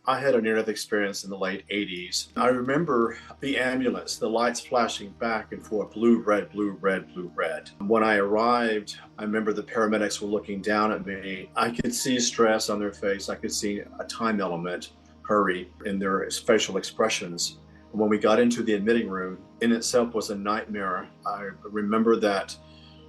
I had a near-death experience in the late 80s. I remember the ambulance, the lights flashing back and forth, blue, red, blue, red, blue, red. When I arrived, I remember the paramedics were looking down at me. I could see stress on their face. I could see a time element, hurry, in their facial expressions. When we got into the admitting room, in itself was a nightmare. I remember that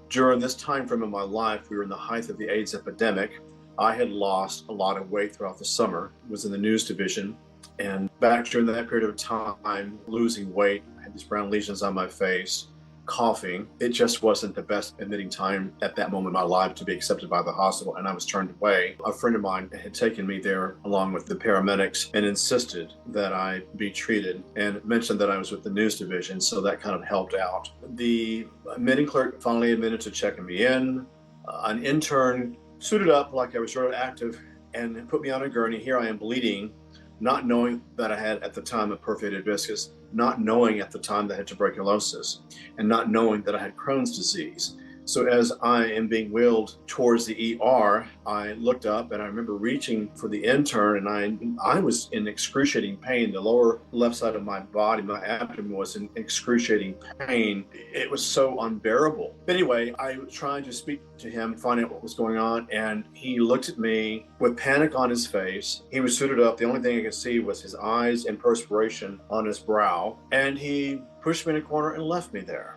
during this time frame of my life, we were in the height of the AIDS epidemic. I had lost a lot of weight throughout the summer, was in the news division, and back during that period of time, losing weight, I had these brown lesions on my face, coughing. It just wasn't the best admitting time at that moment in my life to be accepted by the hospital, and I was turned away. A friend of mine had taken me there along with the paramedics and insisted that I be treated and mentioned that I was with the news division, so that kind of helped out. The admitting clerk finally admitted to checking me in. An intern suited up like I was sort of active and put me on a gurney. Here I am bleeding, not knowing that I had at the time a perforated viscus, not knowing at the time that I had tuberculosis, and not knowing that I had Crohn's disease. So as I am being wheeled towards the ER, I looked up and I remember reaching for the intern, and I was in excruciating pain. The lower left side of my body, my abdomen, was in excruciating pain. It was so unbearable. But anyway, I was trying to speak to him, find out what was going on, and he looked at me with panic on his face. He was suited up. The only thing I could see was his eyes and perspiration on his brow, and he pushed me in a corner and left me there.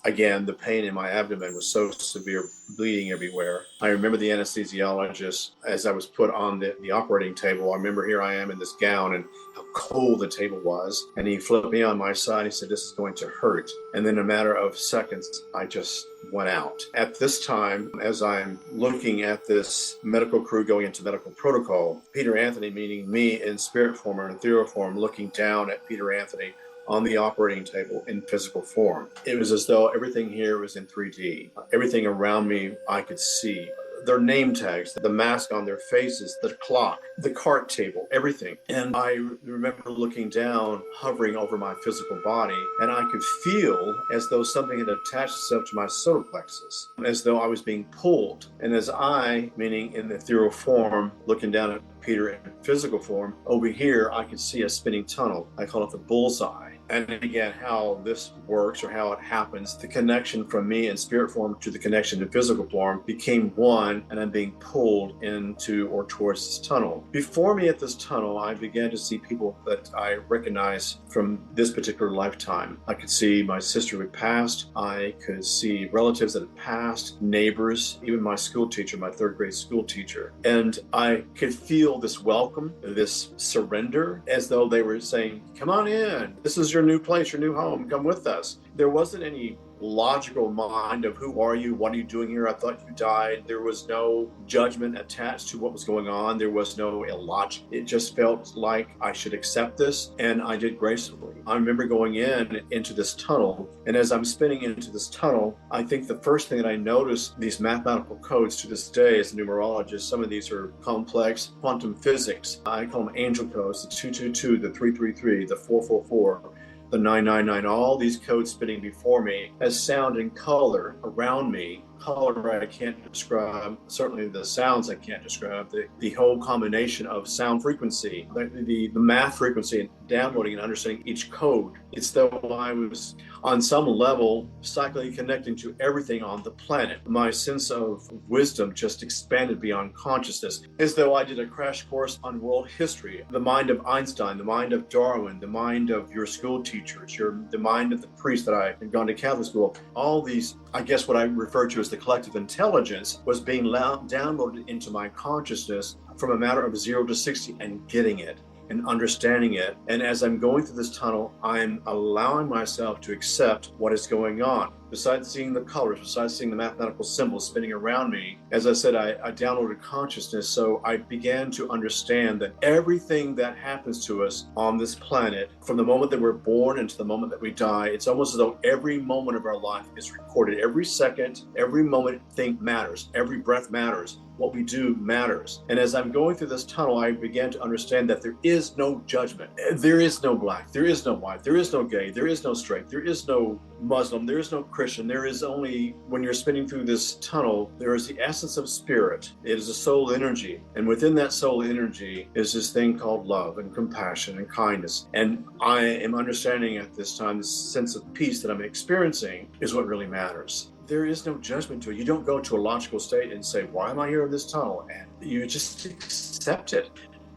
Again, the pain in my abdomen was so severe, bleeding everywhere. I remember the anesthesiologist, as I was put on the operating table, I remember here I am in this gown and how cold the table was. And he flipped me on my side. He said, "This is going to hurt." And then in a matter of seconds, I just went out. At this time, as I'm looking at this medical crew going into medical protocol, Peter Anthony, meaning me in spirit form or in ethereal form, looking down at Peter Anthony on the operating table in physical form. It was as though everything here was in 3D. Everything around me I could see. Their name tags, the mask on their faces, the clock, the cart table, everything. And I remember looking down, hovering over my physical body, and I could feel as though something had attached itself to my solar plexus, as though I was being pulled. And as I, meaning in the ethereal form, looking down at Peter in physical form, over here I could see a spinning tunnel. I call it the bullseye. And again, how this works or how it happens, the connection from me in spirit form to the connection to physical form became one, and I'm being pulled into or towards this tunnel. Before me at this tunnel, I began to see people that I recognize from this particular lifetime. I could see my sister who had passed. I could see relatives that had passed, neighbors, even my school teacher, my third grade school teacher. And I could feel this welcome, this surrender, as though they were saying, "Come on in. This is your new place, your new home. Come with us." There wasn't any logical mind of who are you, what are you doing here, I thought you died. There was no judgment attached to what was going on. There was no illogic. It just felt like I should accept this, and I did gracefully. I remember going into this tunnel, and as I'm spinning into this tunnel, I think the first thing that I noticed, these mathematical codes to this day as a numerologist, some of these are complex quantum physics. I call them angel codes, the 222, the 333, the 444, the 999, all these codes spinning before me as sound and color around me. Color I can't describe, certainly the sounds I can't describe, the whole combination of sound frequency, the math frequency, and downloading and understanding each code. It's though I was on some level psychically connecting to everything on the planet. My sense of wisdom just expanded beyond consciousness, as though I did a crash course on world history. The mind of Einstein, the mind of Darwin, the mind of your school teachers, the mind of the priest that I had gone to Catholic school. All these, I guess what I refer to as the collective intelligence, was being downloaded into my consciousness from a matter of 0 to 60 and getting it and understanding it. And as I'm going through this tunnel, I'm allowing myself to accept what is going on. Besides seeing the colors, besides seeing the mathematical symbols spinning around me, as I said, I downloaded consciousness. So I began to understand that everything that happens to us on this planet, from the moment that we're born into the moment that we die, it's almost as though every moment of our life is recorded. Every second, every moment, thing matters. Every breath matters. what we do matters. And as I'm going through this tunnel, I began to understand that there is no judgment. There is no black, there is no white, there is no gay, there is no straight, there is no Muslim, there is no Christian. There is only, when you're spinning through this tunnel, there is the essence of spirit. It is a soul energy. And within that soul energy is this thing called love and compassion and kindness. And I am understanding at this time, this sense of peace that I'm experiencing is what really matters. There is no judgment to it. You don't go to a logical state and say, why am I here in this tunnel? And you just accept it.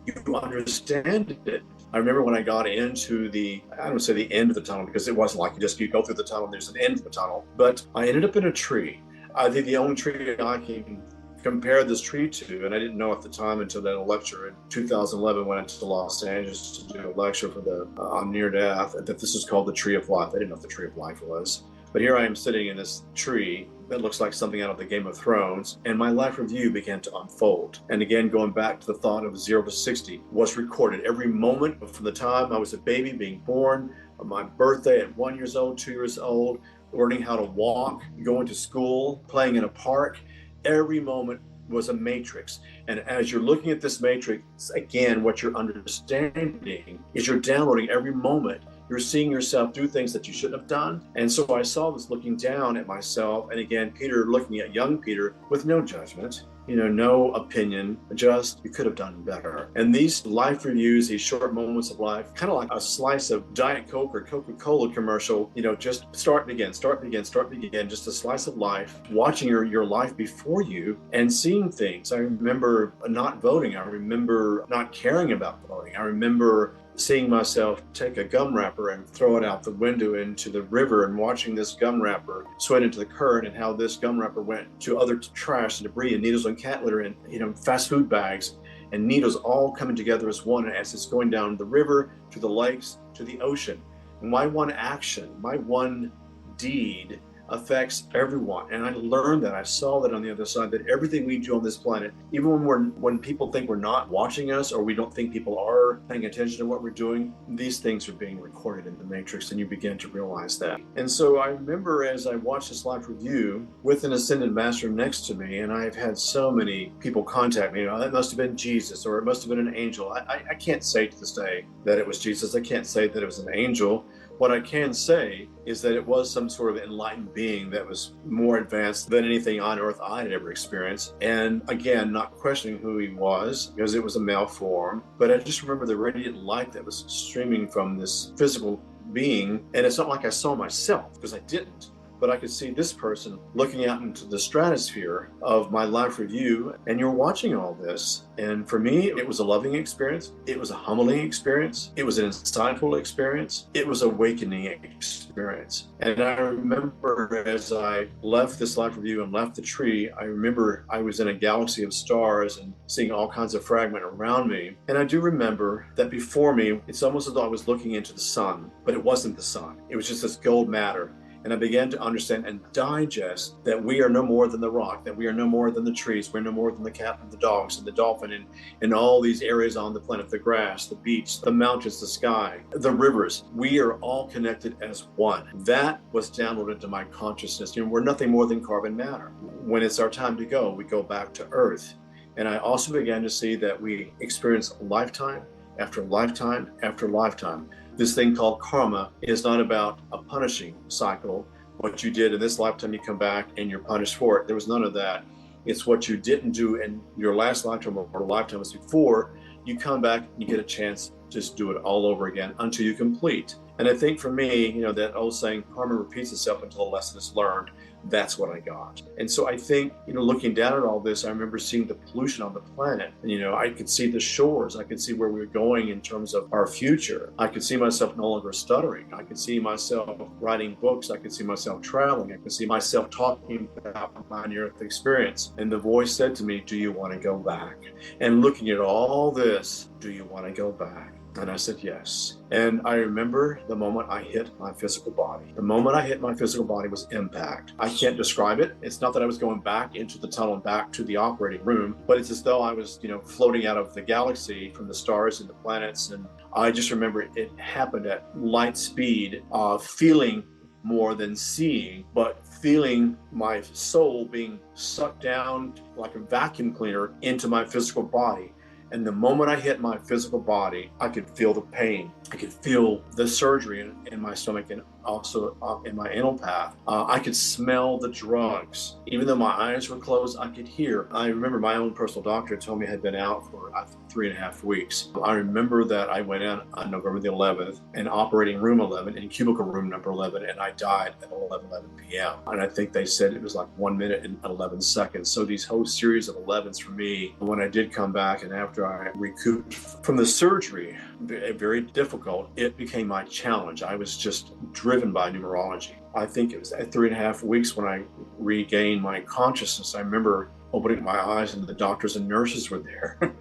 You understand it. I remember when I got into I don't say the end of the tunnel, because it wasn't like you go through the tunnel and there's an end to the tunnel, but I ended up in a tree. I think the only tree I can compare this tree to, and I didn't know at the time until that lecture in 2011, went into Los Angeles to do a lecture for on near death, that this is called the Tree of Life. I didn't know what the Tree of Life was. But here I am sitting in this tree that looks like something out of the Game of Thrones, and my life review began to unfold. And again, going back to the thought of 0 to 60 was recorded. Every moment from the time I was a baby being born, my birthday at 1 year old, 2 years old, learning how to walk, going to school, playing in a park, every moment was a matrix. And as you're looking at this matrix, again, what you're understanding is you're downloading every moment. You're seeing yourself do things that you shouldn't have done. And so I saw this looking down at myself. And again, Peter looking at young Peter with no judgment, no opinion, just you could have done better. And these life reviews, these short moments of life, kind of like a slice of Diet Coke or Coca-Cola commercial, just start again, just a slice of life, watching your life before you and seeing things. I remember not voting. I remember not caring about voting. I remember seeing myself take a gum wrapper and throw it out the window into the river, and watching this gum wrapper sweat into the current, and how this gum wrapper went to other trash and debris and needles and cat litter and fast food bags and needles all coming together as one, as it's going down the river to the lakes to the ocean. And my one action, my one deed affects everyone. And I learned that, I saw that on the other side, that everything we do on this planet, even when people think we're not watching us, or we don't think people are paying attention to what we're doing, these things are being recorded in the matrix, and you begin to realize that. And so I remember, as I watched this life review with an ascended master next to me, and I've had so many people contact me, that must have been Jesus, or it must have been an angel. I can't say to this day that it was Jesus. I can't say that it was an angel. What I can say is that it was some sort of enlightened being that was more advanced than anything on earth I had ever experienced. And again, not questioning who he was, because it was a male form, but I just remember the radiant light that was streaming from this physical being. And it's not like I saw myself, because I didn't. But I could see this person looking out into the stratosphere of my life review, and you're watching all this. And for me, it was a loving experience. It was a humbling experience. It was an insightful experience. It was an awakening experience. And I remember, as I left this life review and left the tree, I remember I was in a galaxy of stars and seeing all kinds of fragment around me. And I do remember that before me, it's almost as though I was looking into the sun, but it wasn't the sun. It was just this gold matter. And I began to understand and digest that we are no more than the rock, that we are no more than the trees, we're no more than the cat and the dogs and the dolphin and all these areas on the planet, the grass, the beach, the mountains, the sky, the rivers. We are all connected as one. That was downloaded into my consciousness. We're nothing more than carbon matter. When it's our time to go, we go back to Earth. And I also began to see that we experience lifetime after lifetime after lifetime. This thing called karma is not about a punishing cycle. What you did in this lifetime, you come back and you're punished for it. There was none of that. It's what you didn't do in your last lifetime or lifetimes before. You come back and you get a chance to just do it all over again until you complete. And I think for me, that old saying, karma repeats itself until a lesson is learned. That's what I got. And so I think, looking down at all this, I remember seeing the pollution on the planet. And, I could see the shores. I could see where we were going in terms of our future. I could see myself no longer stuttering. I could see myself writing books. I could see myself traveling. I could see myself talking about my near-earth experience. And the voice said to me, do you want to go back? And looking at all this, do you want to go back? And I said, yes. And I remember the moment I hit my physical body. The moment I hit my physical body was impact. I can't describe it. It's not that I was going back into the tunnel and back to the operating room, but it's as though I was, floating out of the galaxy from the stars and the planets. And I just remember it happened at light speed, feeling more than seeing, but feeling my soul being sucked down like a vacuum cleaner into my physical body. And the moment I hit my physical body, I could feel the pain. I could feel the surgery in my stomach and also in my anal path. I could smell the drugs. Even though my eyes were closed, I could hear. I remember my own personal doctor told me I had been out for 3.5 weeks. I remember that I went in on November the 11th in operating room 11 in cubicle room number 11, and I died at 11 p.m. And I think they said it was like 1 minute and 11 seconds. So these whole series of 11s for me, when I did come back and after I recouped from the surgery, very difficult, it became my challenge. I was just driven by numerology. I think it was at 3.5 weeks when I regained my consciousness. I remember opening my eyes and the doctors and nurses were there.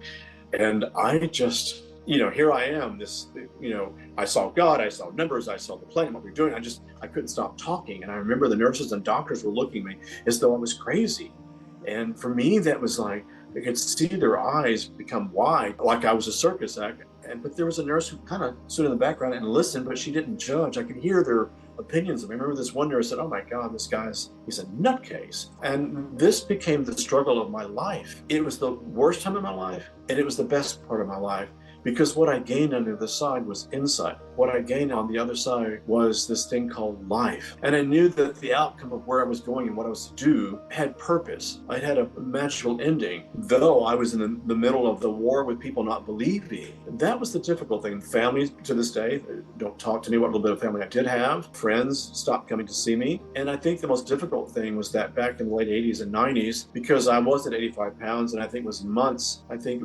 And I just, here I am, I saw God, I saw numbers, I saw the planet, what we're doing. I couldn't stop talking. And I remember the nurses and doctors were looking at me as though I was crazy. And for me, that was like, I could see their eyes become wide, like I was a circus act. But there was a nurse who kind of stood in the background and listened, but she didn't judge. I could hear their opinions. I remember this one nurse said, "Oh my God, he's a nutcase." And this became the struggle of my life. It was the worst time of my life, and it was the best part of my life. Because what I gained on the other side was insight. What I gained on the other side was this thing called life. And I knew that the outcome of where I was going and what I was to do had purpose. I had a magical ending. Though I was in the middle of the war with people not believing, that was the difficult thing. Family to this day don't talk to me. What little bit of family I did have, friends stopped coming to see me. And I think the most difficult thing was that back in the late 80s and 90s, because I was at 85 pounds, and I think it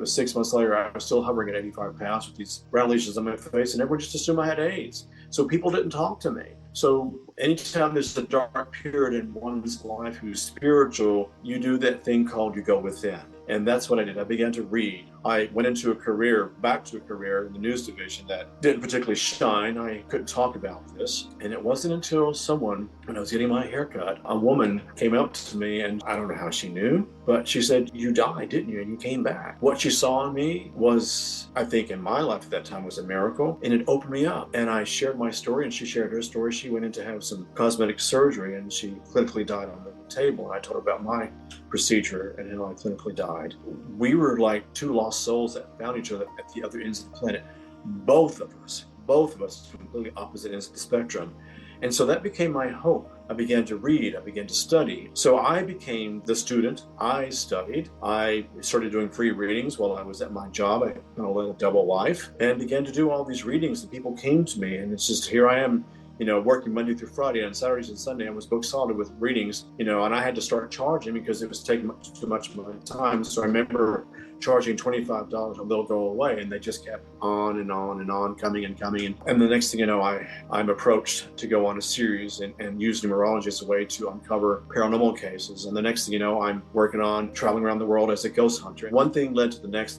was 6 months later, I was still hovering at 85 pounds with these brown lesions on my face, and everyone just assumed I had AIDS. So people didn't talk to me. So anytime there's a dark period in one's life who's spiritual, you do that thing called you go within. And that's what I did. I began to read. I went back to a career in the news division that didn't particularly shine. I couldn't talk about this. And it wasn't until someone, when I was getting my haircut, a woman came up to me, and I don't know how she knew, but she said, "You died, didn't you? And you came back." What she saw in me was, I think in my life at that time, was a miracle. And it opened me up. And I shared my story, and she shared her story. She went in to have some cosmetic surgery, and she clinically died on the table. And I told her about my procedure and how I clinically died. We were like two lost souls that found each other at the other ends of the planet. Both of us, completely opposite ends of the spectrum. And so that became my hope. I began to read, I began to study. So I became the student. I studied. I started doing free readings while I was at my job. I kind of led a double life and began to do all these readings, and people came to me, and it's just, here I am, working Monday through Friday. On Saturdays and Sunday, I was booked solid with readings, and I had to start charging because it was taking too much of my time. So I remember charging $25 and they'll go away, and they just kept on and on and on, coming and coming. And the next thing you know, I'm approached to go on a series and use numerology as a way to uncover paranormal cases. And the next thing you know, I'm working on traveling around the world as a ghost hunter. One thing led to the next,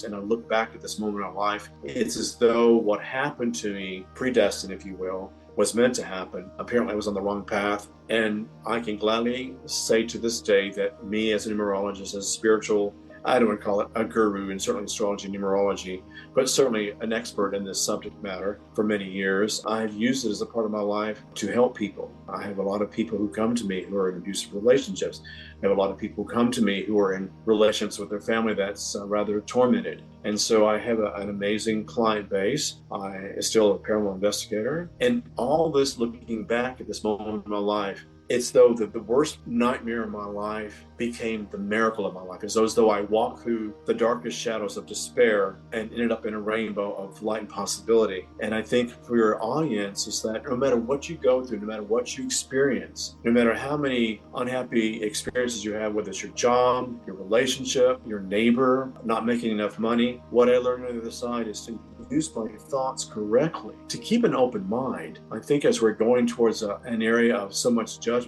and I look back at this moment in my life, it's as though what happened to me, predestined, if you will, was meant to happen. Apparently I was on the wrong path. And I can gladly say to this day that me as a numerologist, as a spiritual, I don't want to call it a guru in certainly astrology and numerology, but certainly an expert in this subject matter for many years. I've used it as a part of my life to help people. I have a lot of people who come to me who are in abusive relationships. I have a lot of people who come to me who are in relationships with their family that's rather tormented. And so I have an amazing client base. I am still a paranormal investigator. And all this, looking back at this moment in my life, it's though the worst nightmare of my life became the miracle of my life. It's as though I walked through the darkest shadows of despair and ended up in a rainbow of light and possibility. And I think for your audience is that no matter what you go through, no matter what you experience, no matter how many unhappy experiences you have, whether it's your job, your relationship, your neighbor, not making enough money, what I learned on the other side is to use my thoughts correctly, to keep an open mind. I think as we're going towards an area of so much judgment,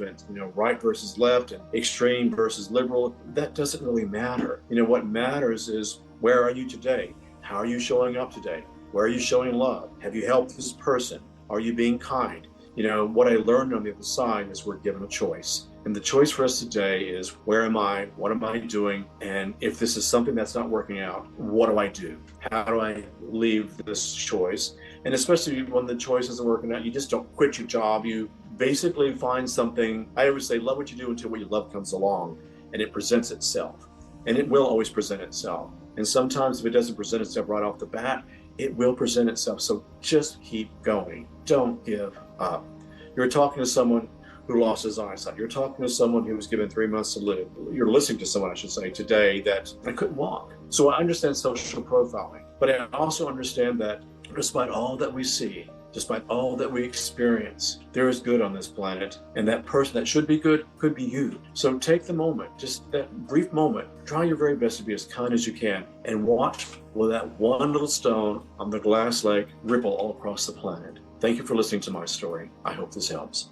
right versus left and extreme versus liberal, that doesn't really matter. What matters is, where are you today? How are you showing up today? Where are you showing love? Have you helped this person? Are you being kind? What I learned on the other side is we're given a choice. And the choice for us today is, where am I? What am I doing? And if this is something that's not working out, what do I do? How do I leave this choice? And especially when the choice isn't working out, you just don't quit your job. You basically find something. I always say, love what you do until what you love comes along, and it presents itself. And it will always present itself. And sometimes if it doesn't present itself right off the bat, it will present itself. So just keep going. Don't give up. You're talking to someone who lost his eyesight. You're talking to someone who was given 3 months to live. You're listening to someone, I should say, today that I couldn't walk. So I understand social profiling, but I also understand that despite all that we see, despite all that we experience, there is good on this planet, and that person that should be good could be you. So take the moment, just that brief moment, try your very best to be as kind as you can, and watch will that one little stone on the glass lake ripple all across the planet. Thank you for listening to my story. I hope this helps.